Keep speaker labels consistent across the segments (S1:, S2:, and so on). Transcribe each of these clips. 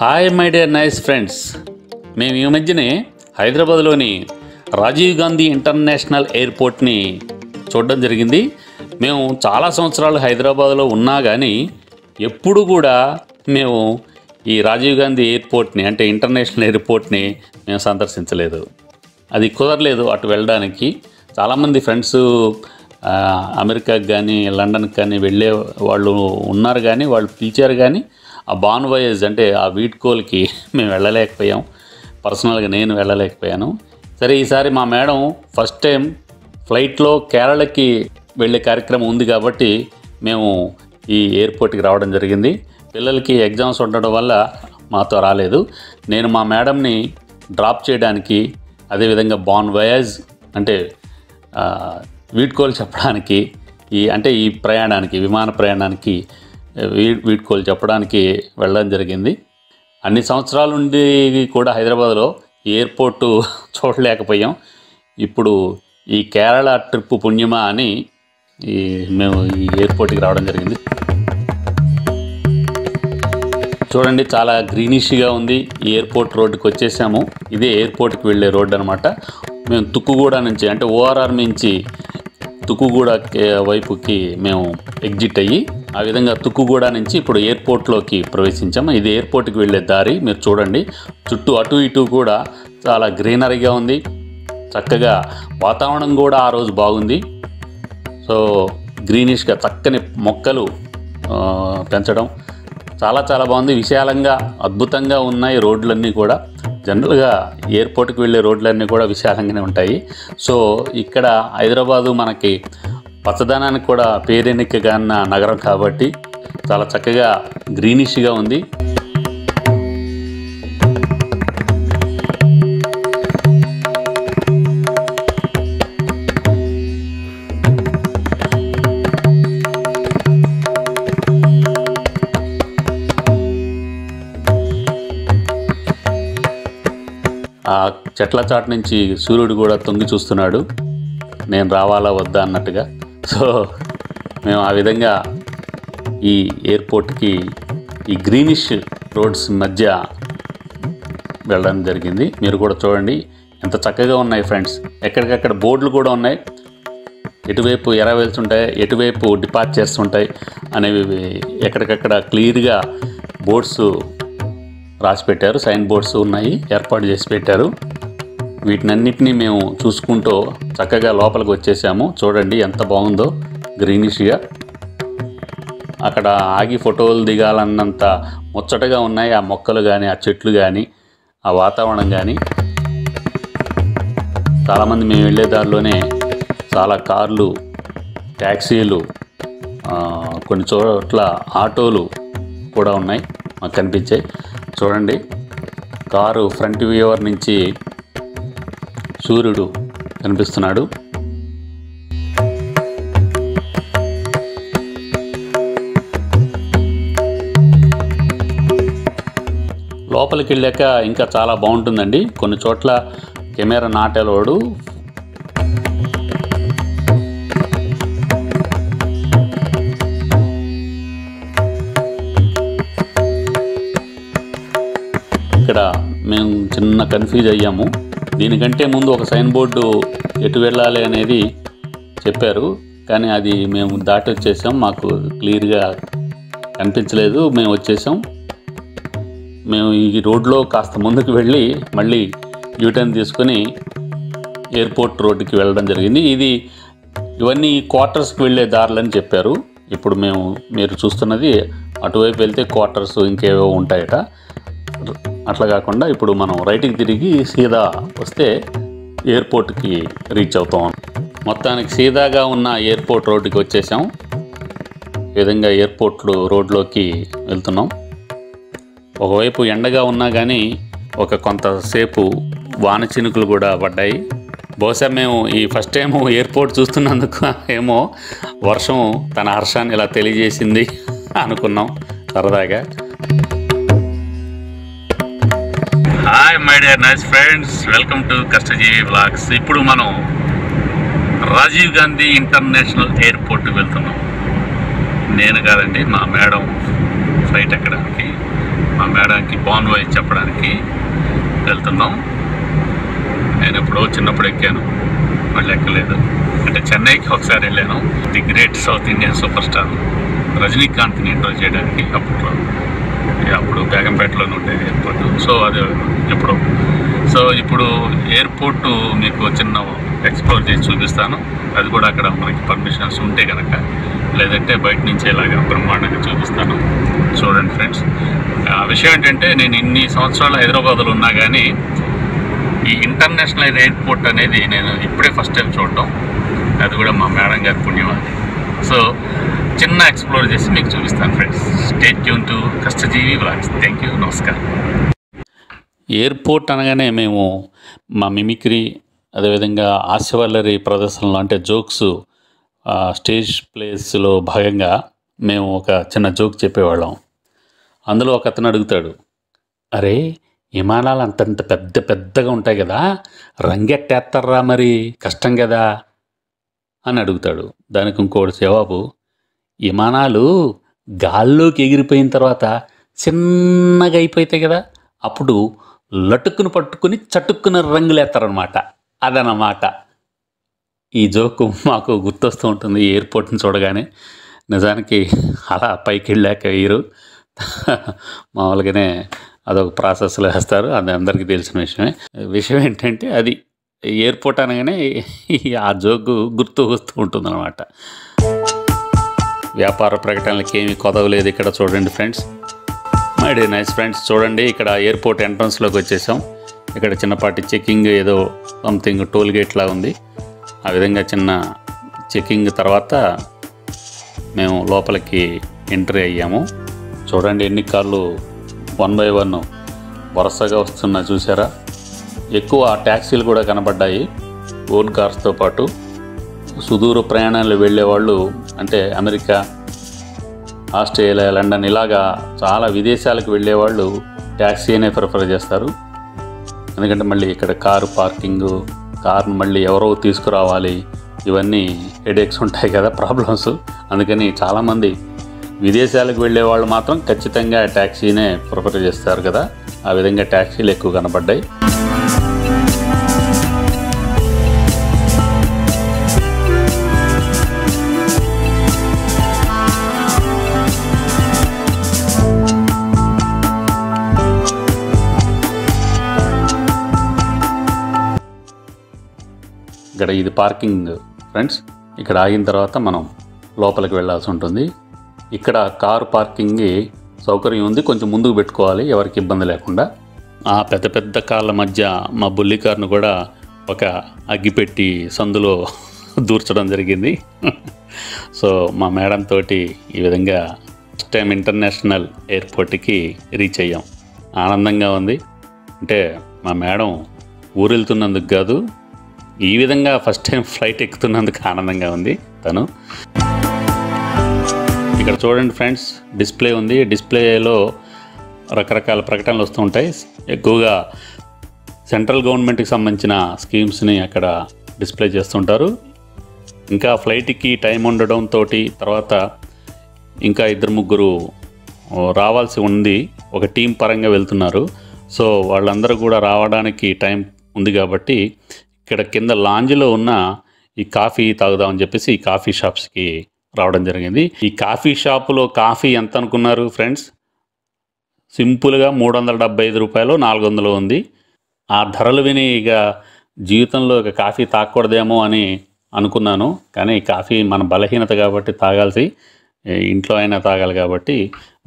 S1: Hi my dear nice friends, మేము ఈ మధ్యనే హైదరాబాద్లోని రాజీవ్ గాంధీ ఇంటర్నేషనల్ ఎయిర్పోర్ట్ని చూడడం జరిగింది. మేము చాలా సంవత్సరాలు హైదరాబాద్లో ఉన్నా కానీ ఎప్పుడు కూడా మేము ఈ రాజీవ్ గాంధీ ఎయిర్పోర్ట్ని అంటే ఇంటర్నేషనల్ ఎయిర్పోర్ట్ని మేము సందర్శించలేదు. అది కుదరలేదు అటు వెళ్ళడానికి. చాలామంది ఫ్రెండ్స్ అమెరికాకి కానీ లండన్కి కానీ వెళ్ళే వాళ్ళు ఉన్నారు, కానీ వాళ్ళు పిలిచారు, కానీ ఆ బాన్వాయేజ్ అంటే ఆ వీడ్కోల్కి మేము వెళ్ళలేకపోయాం. పర్సనల్గా నేను వెళ్ళలేకపోయాను. సరే, ఈసారి మా మేడం ఫస్ట్ టైం ఫ్లైట్లో కేరళకి వెళ్ళే కార్యక్రమం ఉంది కాబట్టి మేము ఈ ఎయిర్పోర్ట్కి రావడం జరిగింది. పిల్లలకి ఎగ్జామ్స్ ఉండడం వల్ల మాతో రాలేదు. నేను మా మేడంని డ్రాప్ చేయడానికి, అదేవిధంగా బాన్వాయేజ్ అంటే వీడ్కోలు చెప్పడానికి, ఈ ప్రయాణానికి, విమాన ప్రయాణానికి వీడ్కోలు చెప్పడానికి వెళ్ళడం జరిగింది. అన్ని సంవత్సరాల నుండి కూడా హైదరాబాద్లో ఈ ఎయిర్పోర్టు చూడలేకపోయాం. ఇప్పుడు ఈ కేరళ ట్రిప్ పుణ్యమా అని మేము ఈ ఎయిర్పోర్ట్కి రావడం జరిగింది. చూడండి, చాలా గ్రీనిష్గా ఉంది. ఈ ఎయిర్పోర్ట్ రోడ్డుకి వచ్చేసాము. ఇదే ఎయిర్పోర్ట్కి వెళ్ళే రోడ్డు అనమాట. మేము తుక్కుగూడ నుంచి అంటే ఓఆర్ఆర్ నుంచి తుక్కుగూడ వైపుకి మేము ఎగ్జిట్ అయ్యి ఆ విధంగా తుక్కుగూడ నుంచి ఇప్పుడు ఎయిర్పోర్ట్లోకి ప్రవేశించాము. ఇది ఎయిర్పోర్ట్కి వెళ్ళే దారి. మీరు చూడండి, చుట్టూ అటు ఇటు కూడా చాలా గ్రీనరీగా ఉంది. చక్కగా వాతావరణం కూడా ఆ రోజు బాగుంది. సో గ్రీనిష్గా చక్కని మొక్కలు పెంచడం చాలా చాలా బాగుంది. విశాలంగా అద్భుతంగా ఉన్నాయి రోడ్లన్నీ కూడా. జనరల్గా ఎయిర్పోర్ట్కి వెళ్ళే రోడ్లన్నీ కూడా విశాలంగానే ఉంటాయి. సో ఇక్కడ హైదరాబాదు మనకి పచ్చదనానికి కూడా పేరెన్నికగాన్న నగరం కాబట్టి చాలా చక్కగా గ్రీనిష్గా ఉంది. ఆ చెట్ల చాటు నుంచి సూర్యుడు కూడా తొంగి చూస్తున్నాడు, నేను రావాలా వద్దా అన్నట్టుగా. సో మేము ఆ విధంగా ఈ ఎయిర్పోర్ట్కి ఈ గ్రీనిష్ రోడ్స్ మధ్య వెళ్ళడం జరిగింది. మీరు కూడా చూడండి ఎంత చక్కగా ఉన్నాయి ఫ్రెండ్స్. ఎక్కడికక్కడ బోర్డులు కూడా ఉన్నాయి. ఎటువైపు ఎరైవల్స్ ఉంటాయి, ఎటువైపు డిపార్చర్స్ ఉంటాయి అనేవి ఎక్కడికక్కడ క్లియర్గా బోర్డ్స్ రాసి పెట్టారు. సైన్ బోర్డ్స్ ఉన్నాయి, ఏర్పాటు చేసి పెట్టారు. వీటినన్నిటినీ మేము చూసుకుంటూ చక్కగా లోపలికి వచ్చేసాము. చూడండి ఎంత బాగుందో గ్రీనిష్గా. అక్కడ ఆగి ఫోటోలు దిగాలన్నంత ముచ్చటగా ఉన్నాయి ఆ మొక్కలు కానీ, ఆ చెట్లు కానీ, ఆ వాతావరణం కానీ. చాలామంది మేము వెళ్ళే దారిలోనే చాలా కార్లు, ట్యాక్సీలు, కొన్ని చోట్ల ఆటోలు కూడా ఉన్నాయి మాకు కనిపించాయి. చూడండి, కారు ఫ్రంట్ వ్యూవర్ నుంచి సూర్యుడు కనిపిస్తున్నాడు. లోపలికి వెళ్ళాక ఇంకా చాలా బాగుంటుందండి. కొన్ని చోట్ల కెమెరా నాటేలోడు. ఇక్కడ మేము చిన్న కన్ఫ్యూజ్ అయ్యాము. దీనికంటే ముందు ఒక సైన్ బోర్డు ఎటు వెళ్ళాలి అనేది చెప్పారు, కానీ అది మేము దాటి వచ్చేసాం. మాకు క్లియర్గా కనిపించలేదు. మేము వచ్చేసాం. మేము ఈ రోడ్లో కాస్త ముందుకు వెళ్ళి మళ్ళీ యూటర్న్ తీసుకొని ఎయిర్పోర్ట్ రోడ్డుకి వెళ్ళడం జరిగింది. ఇవన్నీ క్వార్టర్స్కి వెళ్ళే దారులని చెప్పారు. ఇప్పుడు మీరు చూస్తున్నది అటువైపు వెళ్తే క్వార్టర్స్ ఇంకేవో ఉంటాయట. అట్లా కాకుండా ఇప్పుడు మనం రైట్కి తిరిగి సీదా వస్తే ఎయిర్పోర్ట్కి రీచ్ అవుతాం. మొత్తానికి సీదాగా ఉన్న ఎయిర్పోర్ట్ రోడ్డుకి వచ్చేసాం. ఈ విధంగా ఎయిర్పోర్ట్ రోడ్లోకి వెళ్తున్నాం. ఒకవైపు ఎండగా ఉన్నా కానీ కొంతసేపు వాన చినుకులు కూడా పడ్డాయి. బహుశా మేము ఈ ఫస్ట్ టైం ఎయిర్పోర్ట్ చూస్తున్నందుకు ఏమో వర్షం తన హర్షాన్ని ఇలా తెలియజేసింది అనుకున్నాం సరదాగా. Hi my dear nice friends, welcome to Kashtajeevi vlogs. ఇప్పుడు మనం రాజీవ్ గాంధీ ఇంటర్నేషనల్ ఎయిర్పోర్ట్కి వెళ్తున్నాం. నేను కాదండి, మా మేడం ఫ్లైట్ ఎక్కడానికి. మా మేడంకి బాన్ వాయిస్ చెప్పడానికి వెళ్తున్నాం. నేను ఎప్పుడో చిన్నప్పుడు ఎక్కాను, మళ్ళీ ఎక్కలేదు. అంటే చెన్నైకి ఒకసారి వెళ్ళాను. The great South Indian super star రజనీకాంత్ని ఇంట్రోడ్యూస్ చేయడానికి. అప్పుడు బేగంపేటలోనే ఉండేది ఎయిర్పోర్ట్. సో అది ఎప్పుడు ఇప్పుడు ఎయిర్పోర్టు మీకు చిన్న ఎక్స్ప్లోర్ చేసి చూపిస్తాను. అది కూడా అక్కడ మనకి పర్మిషన్స్ ఉంటే కనుక, లేదంటే బయట నుంచి ఇలాగా బ్రహ్మాండంగా చూపిస్తాను. చూడండి ఫ్రెండ్స్, ఆ విషయం ఏంటంటే నేను ఇన్ని సంవత్సరాలు హైదరాబాద్లో ఉన్నా కానీ ఈ ఇంటర్నేషనల్ ఎయిర్పోర్ట్ అనేది నేను ఇప్పుడే ఫస్ట్ టైం చూడటం. అది కూడా మా మేడం గారి పుణ్యం అది. సో చిన్న ఎక్స్ప్లోర్ చేసి మీకు చూపిస్తాను friends. Stay tune to Kashtajeevi vlogs. Thank you, నమస్కారం. ఎయిర్పోర్ట్ అనగానే మేము మా మిమిక్రీ, అదేవిధంగా హాస్యవల్లరి ప్రదర్శనలు అంటే జోక్స్ స్టేజ్ ప్లేస్లో భాగంగా మేము ఒక చిన్న జోక్ చెప్పేవాళ్ళం. అందులో ఒక అతను అడుగుతాడు, అరే విమానాలు అంతంత పెద్దగా ఉంటాయి కదా, రంగెట్టేస్తారా మరి, కష్టం కదా అని అడుగుతాడు. దానికి ఇంకోటి జవాబు, విమానాలు గాల్లోకి ఎగిరిపోయిన తర్వాత చిన్నగా అయిపోతాయి కదా, అప్పుడు లటుక్కును పట్టుకుని చటుక్కున రంగులేస్తారనమాట. అదనమాట ఈ జోకు మాకు గుర్తొస్తూ ఉంటుంది ఎయిర్పోర్ట్ని చూడగానే. నిజానికి అలా పైకి వెళ్ళాక వేయరు, మామూలుగానే అదొక ప్రాసెస్లో వేస్తారు. అది అందరికీ తెలిసిన విషయం ఏంటంటే అది ఎయిర్పోర్ట్ అనగానే ఆ జోకు గుర్తు వస్తూ ఉంటుందన్నమాట. వ్యాపార ప్రకటనలకి ఏమీ కొదవలేదు ఇక్కడ. చూడండి friends, my day nice friends, చూడండి ఇక్కడ ఎయిర్పోర్ట్ ఎంట్రన్స్లోకి వచ్చేసాం. ఇక్కడ చిన్నపాటి చెకింగ్, ఏదో సంథింగ్ టోల్ గేట్ లా ఉంది. ఆ విధంగా చిన్న చెకింగ్ తర్వాత మేము లోపలికి ఎంట్రీ అయ్యాము. చూడండి ఎన్ని కార్లు 1 by 1 వరుసగా వస్తున్నా చూసారా. ఎక్కువ ట్యాక్సీలు కూడా కనబడ్డాయి ఓన్ కార్స్తో పాటు. సుదూర ప్రయాణాలు వెళ్ళేవాళ్ళు, అంటే అమెరికా, ఆస్ట్రేలియా, లండన్ ఇలాగా చాలా విదేశాలకు వెళ్ళేవాళ్ళు ట్యాక్సీనే ప్రిఫర్ చేస్తారు. ఎందుకంటే మళ్ళీ ఇక్కడ కారు పార్కింగు, కార్ను మళ్ళీ ఎవరో తీసుకురావాలి, ఇవన్నీ హెడేక్స్ ఉంటాయి కదా, ప్రాబ్లమ్స్. అందుకని చాలామంది విదేశాలకు వెళ్ళే వాళ్ళు మాత్రం ఖచ్చితంగా ట్యాక్సీనే ప్రిఫర్ చేస్తారు కదా. ఆ విధంగా ట్యాక్సీలు ఎక్కువ కనబడ్డాయి. ఇక్కడ ఇది పార్కింగ్ ఫ్రెండ్స్. ఇక్కడ ఆగిన తర్వాత మనం లోపలికి వెళ్ళాల్సి ఉంటుంది. ఇక్కడ కారు పార్కింగ్ సౌకర్యం ఉంది, కొంచెం ముందుకు పెట్టుకోవాలి ఎవరికి ఇబ్బంది లేకుండా. ఆ పెద్ద కార్ల మధ్య మా బుల్లి కార్ను కూడా ఒక అగ్గిపెట్టి సందులో దూర్చడం జరిగింది. సో మా మేడం తోటి ఈ విధంగా ఫస్ట్ టైం ఇంటర్నేషనల్ ఎయిర్పోర్ట్కి రీచ్ అయ్యాం. ఆనందంగా ఉంది. అంటే మా మేడం ఊరు వెళ్తున్నందుకు కాదు, ఈ విధంగా ఫస్ట్ టైం ఫ్లైట్ ఎక్కుతున్నందుకు ఆనందంగా ఉంది తను. ఇక్కడ చూడండి ఫ్రెండ్స్, డిస్ప్లే ఉంది. డిస్ప్లేలో రకరకాల ప్రకటనలు వస్తూ ఉంటాయి. ఎక్కువగా సెంట్రల్ గవర్నమెంట్కి సంబంధించిన స్కీమ్స్ని అక్కడ డిస్ప్లే చేస్తుంటారు. ఇంకా ఫ్లైట్కి టైం ఉండడంతో తర్వాత ఇంకా 2-3 రావాల్సి ఉంది. ఒక టీం పరంగా వెళ్తున్నారు. సో వాళ్ళందరూ కూడా రావడానికి టైం ఉంది కాబట్టి ఇక్కడ కింద లాంజ్లో ఉన్న ఈ కాఫీ తాగుదామని చెప్పేసి ఈ కాఫీ షాప్స్కి రావడం జరిగింది. ఈ కాఫీ షాపులో కాఫీ ఎంత అనుకున్నారు ఫ్రెండ్స్? సింపుల్గా 375 రూపాయలు, 400 ఉంది. ఆ ధరలు విని ఇక జీవితంలో ఇక కాఫీ తాగకూడదేమో అని అనుకున్నాను. కానీ కాఫీ మన బలహీనత కాబట్టి తాగాల్సి, ఇంట్లో అయినా తాగాలి కాబట్టి,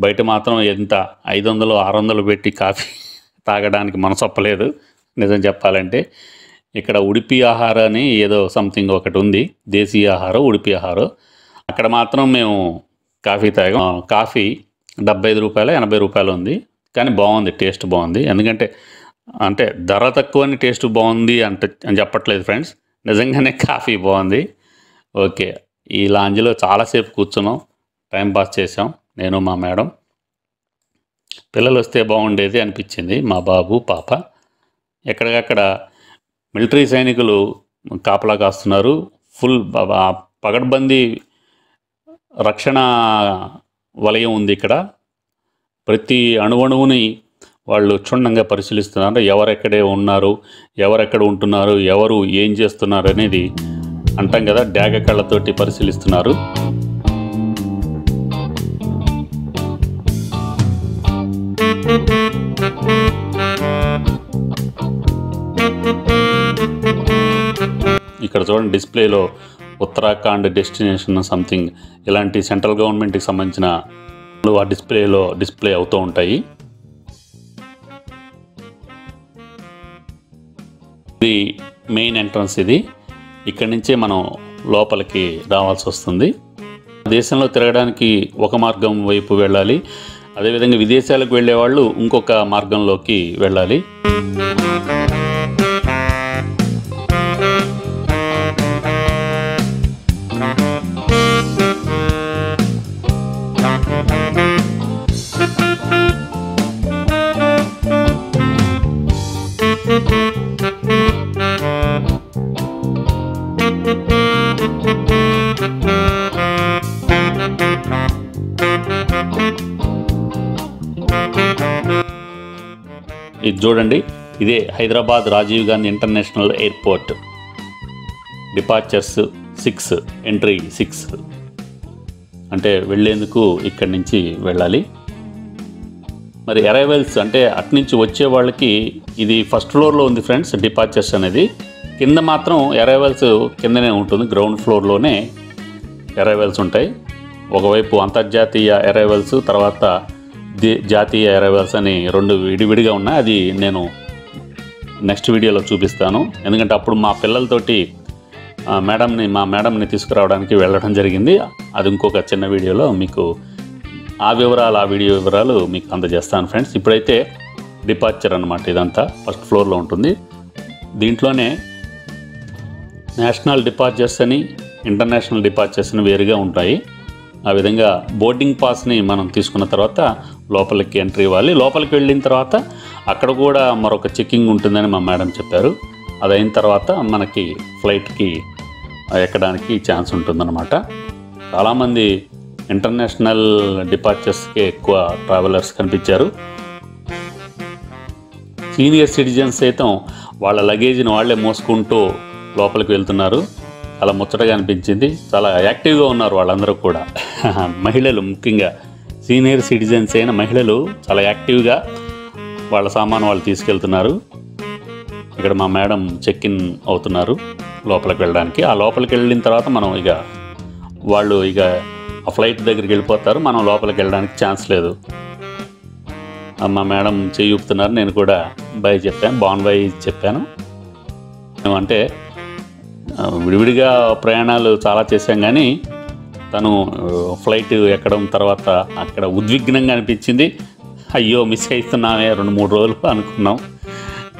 S1: బయట మాత్రం ఎంత 500, 600 పెట్టి కాఫీ తాగడానికి మనసొప్పలేదు నిజం చెప్పాలంటే. ఇక్కడ ఉడిపి ఆహారం అని ఏదో సంథింగ్ ఒకటి ఉంది, దేశీయ ఆహారం, ఉడిపి ఆహారం. అక్కడ మాత్రం మేము కాఫీ తాగాం. కాఫీ 75 రూపాయలు, 80 రూపాయలు ఉంది. కానీ బాగుంది, టేస్ట్ బాగుంది. ఎందుకంటే అంటే ధర తక్కువని టేస్ట్ బాగుంది అని చెప్పట్లేదు ఫ్రెండ్స్, నిజంగానే కాఫీ బాగుంది. ఓకే, ఈ లాంజ్లో చాలాసేపు కూర్చున్నాం, టైం పాస్ చేసాం నేను మా మేడం. పిల్లలు వస్తే బాగుండేది అనిపించింది, మా బాబు పాప. ఎక్కడికక్కడ మిలిటరీ సైనికులు కాపలా కాస్తున్నారు. ఫుల్ పగడ్బందీ రక్షణ వలయం ఉంది ఇక్కడ. ప్రతి అణువణువుని వాళ్ళు క్షుణ్ణంగా పరిశీలిస్తున్నారు. ఎవరెక్కడే ఉన్నారు, ఎవరెక్కడ ఉంటున్నారు, ఎవరు ఏం చేస్తున్నారు అనేది అంటాం కదా, డాగ కళ్ళతోటి పరిశీలిస్తున్నారు. ఇక్కడ చూడండి, డిస్ప్లేలో ఉత్తరాఖండ్ డెస్టినేషన్ సంథింగ్ ఇలాంటి సెంట్రల్ గవర్నమెంట్కి సంబంధించిన ఆ డిస్ప్లేలో డిస్ప్లే అవుతూ ఉంటాయి. ఇది మెయిన్ ఎంట్రన్స్. ఇది ఇక్కడి నుంచే మనం లోపలికి రావాల్సి వస్తుంది. దేశంలో తిరగడానికి ఒక మార్గం వైపు వెళ్ళాలి, అదేవిధంగా విదేశాలకు వెళ్ళే వాళ్ళు ఇంకొక మార్గంలోకి వెళ్ళాలి. ఇది చూడండి, ఇదే Hyderabad Rajiv Gandhi international airport. Departures 6, entry 6. అంటే వెళ్ళేందుకు ఇక్కడి నుంచి వెళ్ళాలి. మరి అరైవల్స్ అంటే అట్నుంచి వచ్చే వాళ్ళకి ఇది ఫస్ట్ ఫ్లోర్లో ఉంది ఫ్రెండ్స్. డిపార్చర్స్ అనేది కింద మాత్రం అరైవల్స్ కిందనే ఉంటుంది, గ్రౌండ్ ఫ్లోర్లోనే అరైవల్స్ ఉంటాయి. ఒకవైపు అంతర్జాతీయ అరైవల్స్, తర్వాత జాతీయ అరైవల్స్ అని 2 విడివిడిగా ఉన్నాయి. అది నేను నెక్స్ట్ వీడియోలో చూపిస్తాను. ఎందుకంటే అప్పుడు మా పిల్లలతోటి మా మేడంని తీసుకురావడానికి వెళ్ళడం జరిగింది. అది ఇంకొక చిన్న వీడియోలో మీకు ఆ వీడియో వివరాలు మీకు అందజేస్తాను ఫ్రెండ్స్. ఇప్పుడైతే డిపార్చర్ అన్నమాట. ఇదంతా ఫస్ట్ ఫ్లోర్లో ఉంటుంది. దీంట్లోనే నేషనల్ డిపార్చర్స్ అని, ఇంటర్నేషనల్ డిపార్చర్స్ అని వేరుగా ఉంటాయి. ఆ విధంగా బోర్డింగ్ పాస్ని మనం తీసుకున్న తర్వాత లోపలికి ఎంట్రీ ఇవ్వాలి. లోపలికి వెళ్ళిన తర్వాత అక్కడ కూడా మరొక చెకింగ్ ఉంటుందని మా మేడం చెప్పారు. అది అయిన తర్వాత మనకి ఫ్లైట్కి ఎక్కడానికి ఛాన్స్ ఉంటుందన్నమాట. చాలామంది ఇంటర్నేషనల్ డిపార్చర్స్కి ఎక్కువ ట్రావెలర్స్ కనిపించారు. సీనియర్ సిటిజన్స్ సైతం వాళ్ళ లగేజ్ని వాళ్ళే మోసుకుంటూ లోపలికి వెళ్తున్నారు. చాలా ముచ్చటగా అనిపించింది. చాలా యాక్టివ్గా ఉన్నారు వాళ్ళందరూ కూడా. మహిళలు ముఖ్యంగా సీనియర్ సిటిజన్స్ అయిన మహిళలు చాలా యాక్టివ్గా వాళ్ళ సామాను వాళ్ళు తీసుకెళ్తున్నారు. ఇక్కడ మా మేడం చెక్ ఇన్ అవుతున్నారు లోపలికి వెళ్ళడానికి. ఆ లోపలికి వెళ్ళిన తర్వాత మనం వాళ్ళు ఆ ఫ్లైట్ దగ్గరికి వెళ్ళిపోతారు. మనం లోపలికి వెళ్ళడానికి ఛాన్స్ లేదు. మా మేడం చెయ్యి ఊపుతున్నారు. నేను కూడా బాయ్ చెప్పాను, బాయ్ చెప్పాను. అంటే విడివిడిగా ప్రయాణాలు చాలా చేశాం, కానీ తను ఫ్లైట్ ఎక్కడం తర్వాత అక్కడ ఉద్విగ్నంగా అనిపించింది. అయ్యో మిస్ అవుతున్నామే 2-3 రోజులు అనుకున్నాం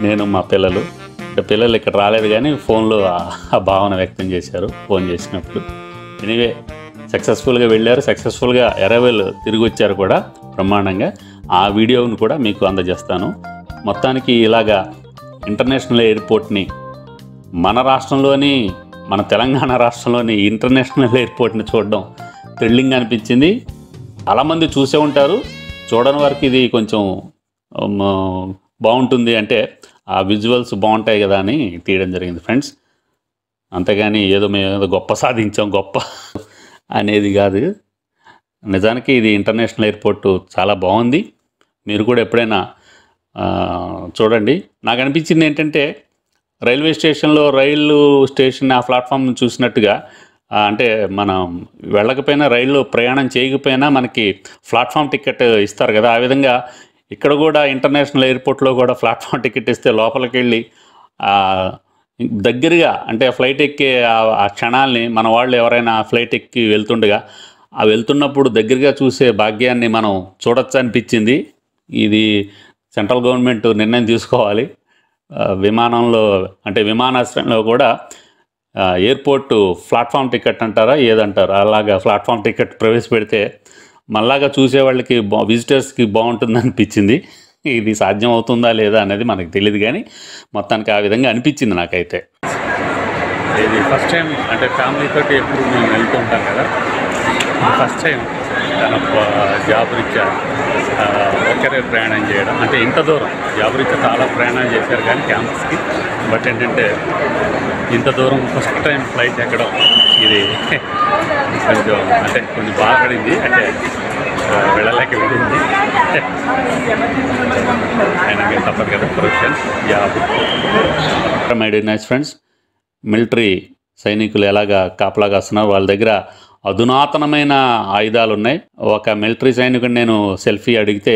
S1: నేను, మా పిల్లలు. అంటే పిల్లలు ఇక్కడ రాలేదు, కానీ ఫోన్లో ఆ భావన వ్యక్తం చేశారు ఫోన్ చేసినప్పుడు. ఎనీవే సక్సెస్ఫుల్గా వెళ్ళారు, సక్సెస్ఫుల్గా అరైవల్ తిరిగి వచ్చారు కూడా బ్రహ్మాండంగా. ఆ వీడియోని కూడా మీకు అందజేస్తాను. మొత్తానికి ఇలాగా ఇంటర్నేషనల్ ఎయిర్పోర్ట్ని మన తెలంగాణ రాష్ట్రంలోని ఇంటర్నేషనల్ ఎయిర్పోర్ట్ని చూడడం థ్రిల్లింగ్ అనిపించింది. చాలామంది చూసే ఉంటారు, చూడని వారికి ఇది కొంచెం బాగుంటుంది. అంటే ఆ విజువల్స్ బాగుంటాయి కదా అని తీయడం జరిగింది ఫ్రెండ్స్. అంతేగాని మేము గొప్ప సాధించాం గొప్ప అనేది కాదు. నిజానికి ఇది ఇంటర్నేషనల్ ఎయిర్పోర్ట్ చాలా బాగుంది. మీరు కూడా ఎప్పుడైనా చూడండి. నాకు అనిపించింది ఏంటంటే, రైల్వే స్టేషన్లో రైలు స్టేషన్ ఆ ప్లాట్ఫామ్ చూసినట్టుగా, అంటే మనం వెళ్ళకపోయినా రైల్లో ప్రయాణం చేయకపోయినా మనకి ప్లాట్ఫామ్ టికెట్ ఇస్తారు కదా, ఆ విధంగా ఇక్కడ కూడా ఇంటర్నేషనల్ ఎయిర్పోర్ట్లో కూడా ప్లాట్ఫామ్ టికెట్ ఇస్తే లోపలికి వెళ్ళి దగ్గరగా, అంటే ఫ్లైట్ ఎక్కే ఆ క్షణాల్ని మన వాళ్ళు ఎవరైనా ఫ్లైట్ ఎక్కి వెళ్తుండగా ఆ వెళ్తున్నప్పుడు దగ్గరగా చూసే భాగ్యాన్ని మనం చూడొచ్చు అనిపించింది. ఇది సెంట్రల్ గవర్నమెంట్ నిర్ణయం తీసుకోవాలి. విమానంలో అంటే విమానాశ్రయంలో కూడా ఎయిర్పోర్టు ప్లాట్ఫామ్ టికెట్ అంటారా ఏదంటారు, అలాగా ప్లాట్ఫామ్ టికెట్ ప్రవేశపెడితే మళ్ళాగా చూసేవాళ్ళకి విజిటర్స్కి బాగుంటుంది అనిపించింది. ఇది సాధ్యం అవుతుందా లేదా అనేది మనకు తెలియదు, కానీ మొత్తానికి ఆ విధంగా అనిపించింది నాకైతే. ఇది ఫస్ట్ టైం, అంటే ఫ్యామిలీతో ఎప్పుడు మేము వెళ్తూ ఉంటాం కదా, ఫస్ట్ టైం తన జాబ్ రీత్యా ఒకరే ప్రయాణం చేయడం, అంటే ఇంత దూరం జాబ్ రీత్యా చాలా ప్రయాణం చేశారు కానీ క్యాంపస్కి, బట్ ఏంటంటే ఇంత దూరం ఫస్ట్ టైం ఫ్లైట్ ఎక్కడం ఇది కొంచెం అంటే కొంచెం బాధపడింది, అంటే వెళ్ళలేక వెళ్ళింది. అయినా మీరు తప్పదు కదా, profession job. My dear nice friends, military సైనికులు ఎలాగా కాపలా కాస్తున్నారు, వాళ్ళ దగ్గర అధునాతనమైన ఆయుధాలు ఉన్నాయి. ఒక మిలిటరీ సైనికుడు నేను సెల్ఫీ అడిగితే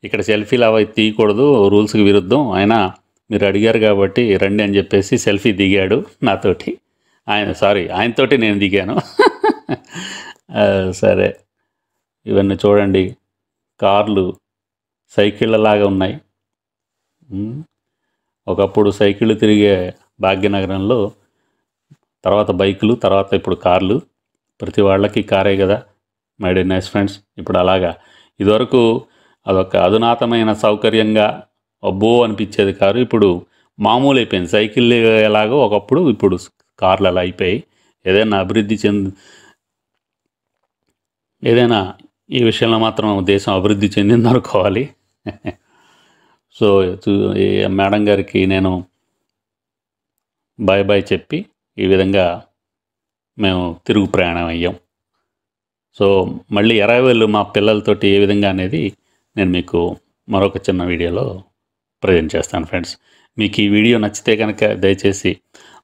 S1: ఇక్కడ సెల్ఫీలు అవి తీయకూడదు, రూల్స్కి విరుద్ధం, అయినా మీరు అడిగారు కాబట్టి రండి అని చెప్పేసి సెల్ఫీ దిగాడు నాతోటి. ఆయనతోటి నేను దిగాను. సరే, ఇవన్నీ చూడండి, కార్లు సైకిళ్ళలాగా ఉన్నాయి. ఒకప్పుడు సైకిళ్ళు తిరిగే భాగ్యనగరంలో, తర్వాత బైకులు, తర్వాత ఇప్పుడు కార్లు. ప్రతి వాళ్ళకి కారే కదా మై డియర్ నైస్ ఫ్రెండ్స్. ఇప్పుడు అలాగా ఇదివరకు అదొక అధునాతమైన సౌకర్యంగా అబ్బో అనిపించేది కారు, ఇప్పుడు మామూలు అయిపోయింది. సైకిల్ ఎలాగో ఒకప్పుడు ఇప్పుడు కార్లు అలా అయిపోయి, ఏదైనా ఈ విషయంలో మాత్రం దేశం అభివృద్ధి చెందింది అనుకోవాలి. సో మేడం గారికి నేను బాయ్ బాయ్ చెప్పి ఈ విధంగా మేము తిరుగు ప్రయాణం అయ్యాం. సో మళ్ళీ ఎరావేళ్ళు మా పిల్లలతోటి ఏ విధంగా అనేది నేను మీకు మరొక చిన్న వీడియోలో ప్రజెంట్ చేస్తాను ఫ్రెండ్స్. మీకు ఈ వీడియో నచ్చితే కనుక దయచేసి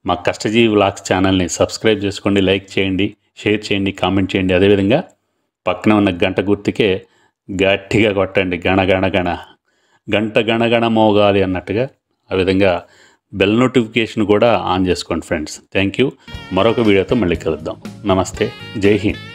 S1: మా కష్టజీవి వ్లాగ్స్ ఛానల్ని సబ్స్క్రైబ్ చేసుకోండి, లైక్ చేయండి, షేర్ చేయండి, కామెంట్ చేయండి. అదేవిధంగా పక్కన ఉన్న గంట గుర్తుకే గట్టిగా కొట్టండి, గంట మోగాలి అన్నట్టుగా. ఆ విధంగా బెల్ నోటిఫికేషన్ కూడా ఆన్ చేసుకోండి ఫ్రెండ్స్. Thank you. మరొక వీడియోతో మళ్ళీ కలుద్దాం. నమస్తే, జై హింద్.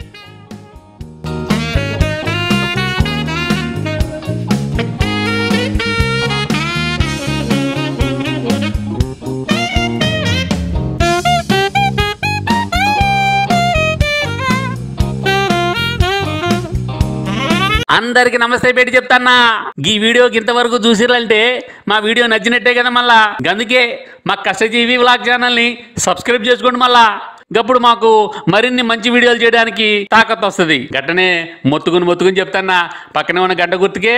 S2: అందరికి నమస్తే పెట్టి చెప్తాన్నా. ఈ వీడియోకి ఇంతవరకు చూసిరంటే మా వీడియో నచ్చినట్టే కదా. మళ్ళా అందుకే మా కష్టజీవి వ్లాగ్ ఛానల్ ని సబ్స్క్రైబ్ చేసుకోండి. మళ్ళా గప్పుడు మాకు మరిన్ని మంచి వీడియోలు చేయడానికి తాకత్ వస్తుంది. గట్టనే మొత్తుకుని చెప్తాన్నా, పక్కనే ఉన్న గంట గుర్తుకే